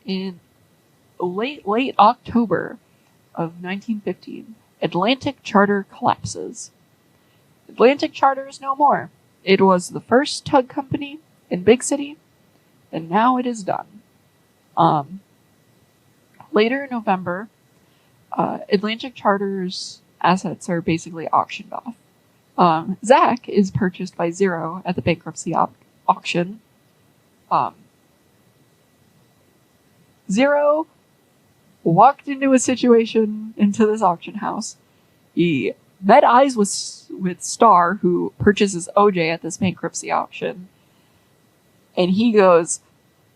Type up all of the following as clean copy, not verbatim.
In late October of 1915, Atlantic Charter collapses. Atlantic Charter is no more. It was the first tug company in Big City, and now it is done. Later in November, Atlantic Charter's assets are basically auctioned off. Zach is purchased by Zero at the bankruptcy auction. Zero walked into this auction house. He met eyes with Star, who purchases OJ at this bankruptcy auction. And he goes,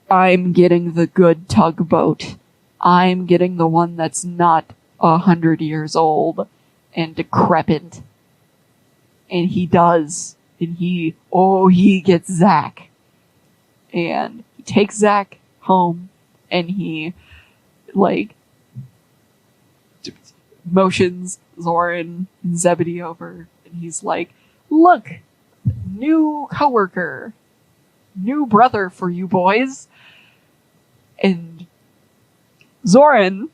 I'm getting the good tugboat. I'm getting the one that's not 100 years old and decrepit. And he does. And he gets Zach. And he takes Zach home and he, motions Zoran and Zebedee over. And he's like, look, new coworker, new brother for you boys. And Zoran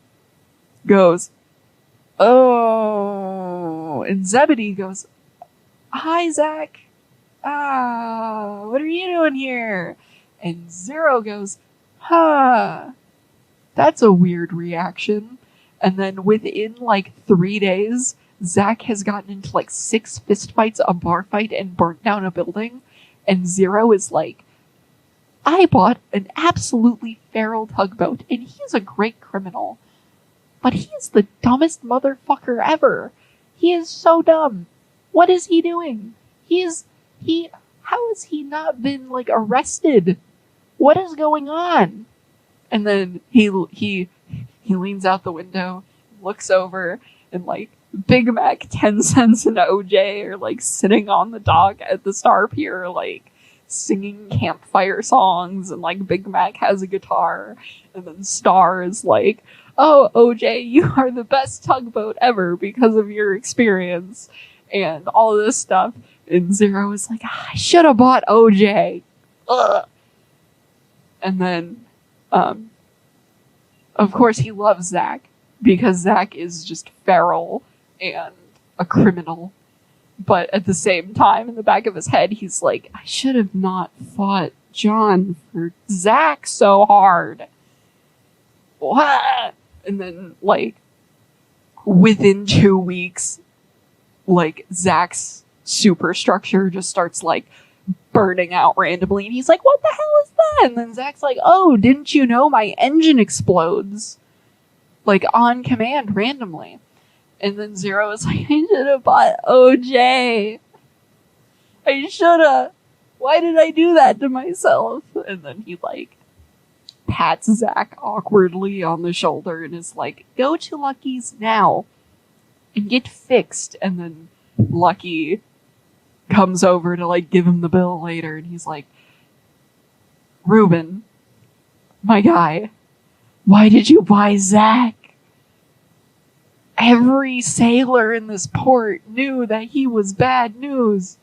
goes, oh, and Zebedee goes, hi, Zach. What are you doing here? And Zero goes, that's a weird reaction. And then within 3 days, Zach has gotten into 6 fistfights, a bar fight, and burnt down a building. And Zero is like, I bought an absolutely feral tugboat, and he's a great criminal. But he is the dumbest motherfucker ever. He is so dumb. What is he doing? How has he not been, arrested? What is going on? And then he leans out the window, looks over, and, Big Mac, 10 cents, and OJ are, sitting on the dock at the Star Pier, singing campfire songs, and Big Mac has a guitar, and then Star is like, oh, OJ, you are the best tugboat ever because of your experience, and all of this stuff. And Zero is like, I should have bought OJ. Ugh. And then, of course, he loves Zach because Zach is just feral and a criminal. But at the same time, in the back of his head, he's like, I should have not fought John for Zach so hard. What? And then, within 2 weeks, Zach's superstructure just starts, burning out randomly. And he's like, what the hell is that? And then Zach's like, oh, didn't you know my engine explodes? On command, randomly. And then Zero is like, I should have bought OJ. I should have. Why did I do that to myself? And then he, pats Zach awkwardly on the shoulder and is like, go to Lucky's now and get fixed. And then Lucky comes over to, give him the bill later. And he's like, Ruben, my guy, why did you buy Zach? Every sailor in this port knew that he was bad news.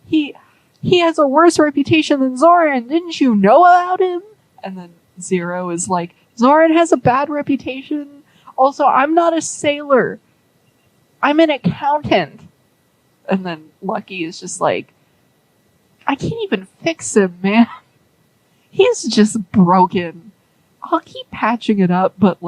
He has a worse reputation than Zoran. Didn't you know about him? And then Zero is like, Zoran has a bad reputation. Also, I'm not a sailor. I'm an accountant. And then Lucky is just like, I can't even fix him, man. He's just broken. I'll keep patching it up, but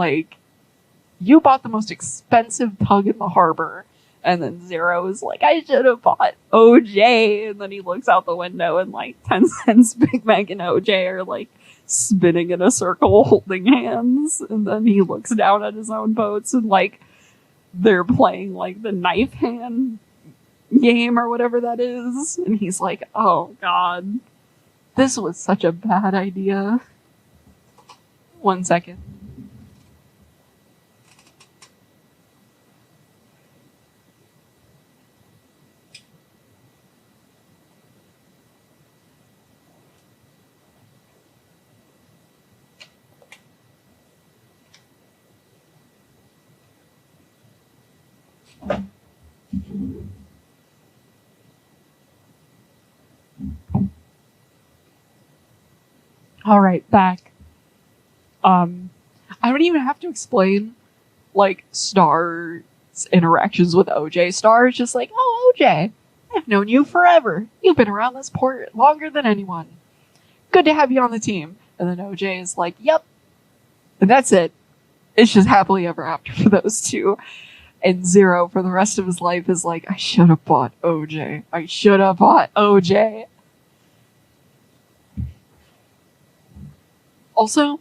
you bought the most expensive tug in the harbor. And then Zero is like, I should have bought OJ. And then he looks out the window and 10 cents Big Mac and OJ are spinning in a circle holding hands. And then he looks down at his own boats and they're playing the knife hand game or whatever that is. And he's like, oh God, this was such a bad idea. 1 second. All right, back. I don't even have to explain, like, Star's interactions with OJ. Star is just like, oh, OJ, I've known you forever. You've been around this port longer than anyone. Good to have you on the team. And then OJ is like, yep. And that's it. It's just happily ever after for those two. And Zero, for the rest of his life, is like, I should have bought OJ. I should have bought OJ. Also,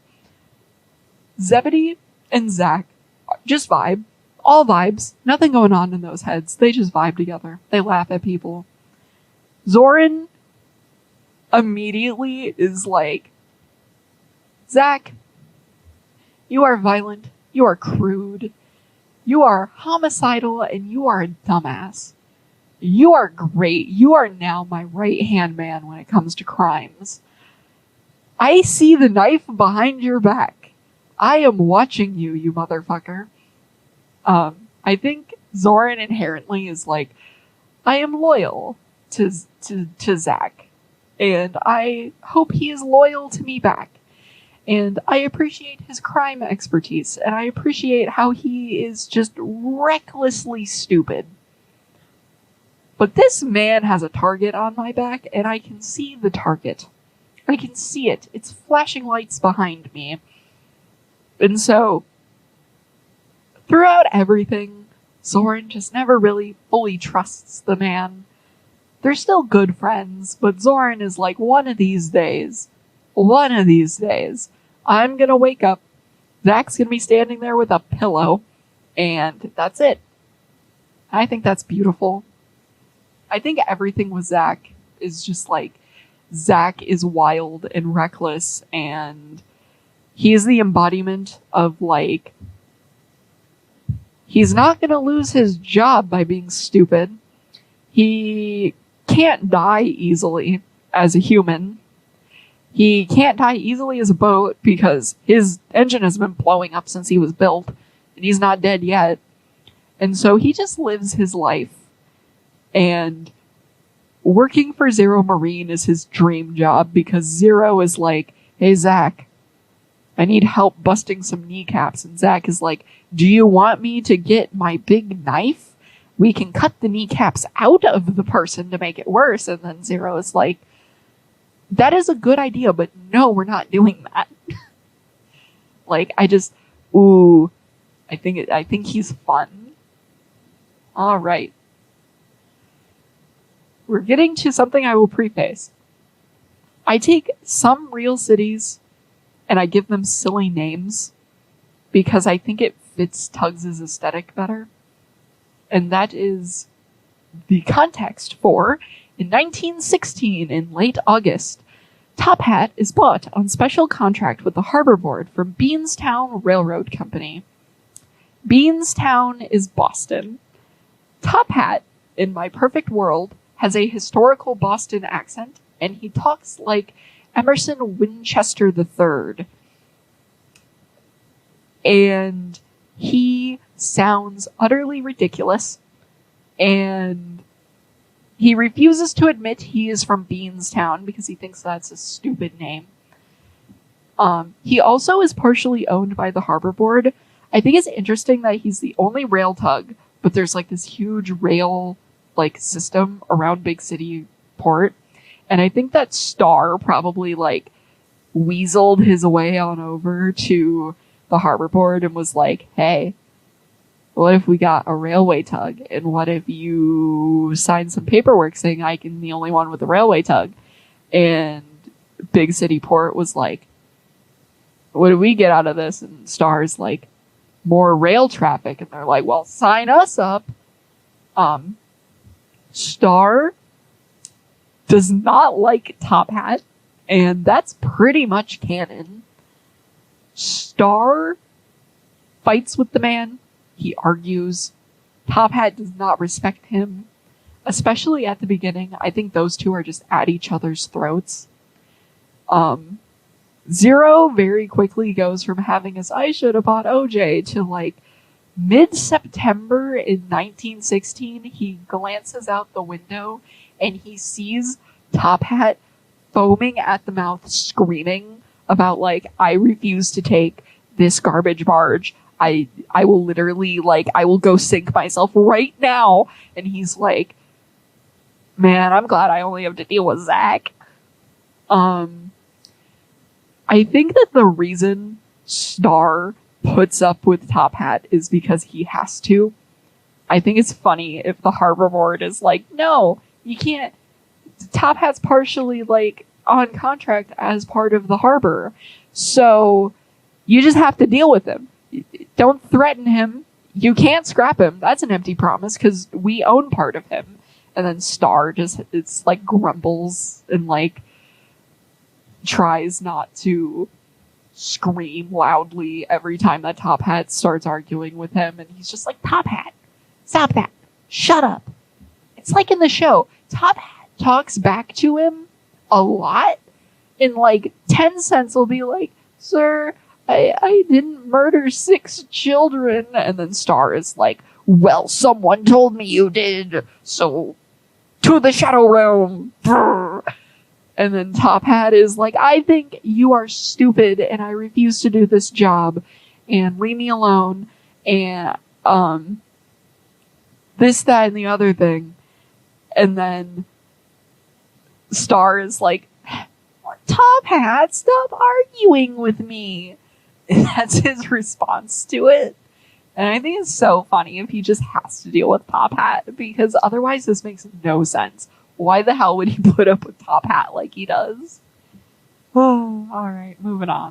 Zebedee and Zach just vibe. All vibes. Nothing going on in those heads. They just vibe together. They laugh at people. Zoran immediately is like, Zach, you are violent. You are crude. You are homicidal, and you are a dumbass. You are great. You are now my right-hand man when it comes to crimes. I see the knife behind your back. I am watching you, you motherfucker. I think Zoran inherently is like, I am loyal to Zach. And I hope he is loyal to me back. And I appreciate his crime expertise. And I appreciate how he is just recklessly stupid. But this man has a target on my back, and I can see the target. I can see it. It's flashing lights behind me. And so, throughout everything, Zoran just never really fully trusts the man. They're still good friends, but Zoran is like, one of these days, I'm gonna wake up, Zach's gonna be standing there with a pillow, and that's it. I think that's beautiful. I think everything with Zach is just like, Zach is wild and reckless, and he is the embodiment of, like, he's not gonna lose his job by being stupid. He can't die easily as a human. He can't die easily as a boat because his engine has been blowing up since he was built, and he's not dead yet. And so he just lives his life. And working for Zero Marine is his dream job because Zero is like, hey, Zach, I need help busting some kneecaps. And Zach is like, do you want me to get my big knife? We can cut the kneecaps out of the person to make it worse. And then Zero is like, that is a good idea, but no, we're not doing that. Like, I think he's fun. All right. We're getting to something I will preface. I take some real cities and I give them silly names because I think it fits Tugs' aesthetic better. And that is the context for, in 1916, in late August, Top Hat is bought on special contract with the Harbor Board from Beanstown Railroad Company. Beanstown is Boston. Top Hat, in my perfect world, has a historical Boston accent, and he talks like Emerson Winchester III. And he sounds utterly ridiculous, and he refuses to admit he is from Beanstown because he thinks that's a stupid name. He also is partially owned by the Harbor Board. I think it's interesting that he's the only rail tug, but there's like this huge rail like system around Big City Port. And I think that Star probably like weaseled his way on over to the Harbor Board and was like, hey, what if we got a railway tug? And what if you sign some paperwork saying I can the only one with the railway tug? And Big City Port was like, what do we get out of this? And Star's like, more rail traffic. And they're like, well, sign us up. Star does not like Top Hat, and that's pretty much canon. Star fights with the man. He argues. Top Hat does not respect him, especially at the beginning. I think those two are just at each other's throats. Zero very quickly goes from having his I should have bought OJ to like mid-September in 1916. He glances out the window and he sees Top Hat foaming at the mouth, screaming about like, I refuse to take this garbage barge. I will literally, like, I will go sink myself right now. And he's like, man, I'm glad I only have to deal with Zach. I think that the reason Star puts up with Top Hat is because he has to. I think it's funny if the harbor board is like, no, you can't. Top Hat's partially, like, on contract as part of the harbor. So you just have to deal with him. Don't threaten him. You can't scrap him. That's an empty promise because we own part of him. And then Star just, it's like grumbles and like tries not to scream loudly every time that Top Hat starts arguing with him. And he's just like, Top Hat, stop that. Shut up. It's like in the show. Top Hat talks back to him a lot. In like 10 cents will be like, sir, I didn't murder 6 children. And then Star is like, well, someone told me you did. So to the Shadow Realm. And then Top Hat is like, I think you are stupid and I refuse to do this job and leave me alone. And, this, that, and the other thing. And then Star is like, Top Hat, stop arguing with me. And that's his response to it. And I think it's so funny if he just has to deal with Top Hat, because otherwise this makes no sense. Why the hell would he put up with Top Hat like he does? Oh, alright, moving on.